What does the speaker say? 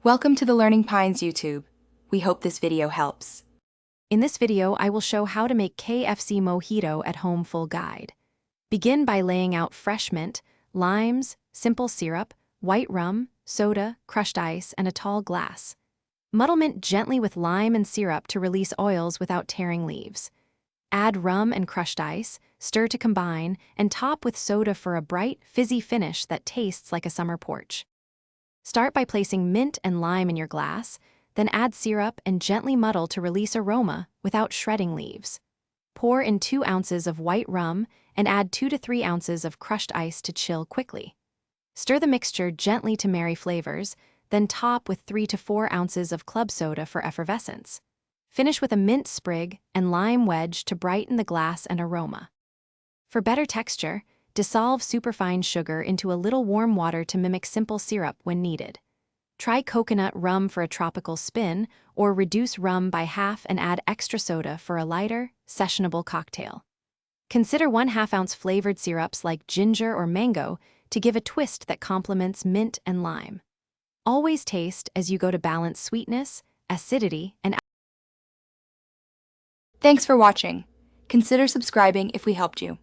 Welcome to the Learning Pines YouTube. We hope this video helps. In this video, I will show how to make KFC Mojito at home full guide. Begin by laying out fresh mint, limes, simple syrup, white rum, soda, crushed ice, and a tall glass. Muddle mint gently with lime and syrup to release oils without tearing leaves. Add rum and crushed ice, stir to combine, and top with soda for a bright, fizzy finish that tastes like a summer porch. Start by placing mint and lime in your glass, then add syrup and gently muddle to release aroma without shredding leaves. Pour in 2 ounces of white rum and add 2 to 3 ounces of crushed ice to chill quickly. Stir the mixture gently to marry flavors, then top with 3 to 4 ounces of club soda for effervescence. Finish with a mint sprig and lime wedge to brighten the glass and aroma. For better texture, dissolve superfine sugar into a little warm water to mimic simple syrup when needed. Try coconut rum for a tropical spin, or reduce rum by half and add extra soda for a lighter, sessionable cocktail. Consider 1/2 ounce flavored syrups like ginger or mango to give a twist that complements mint and lime. Always taste as you go to balance sweetness, acidity, and Thanks for watching. Consider subscribing if we helped you.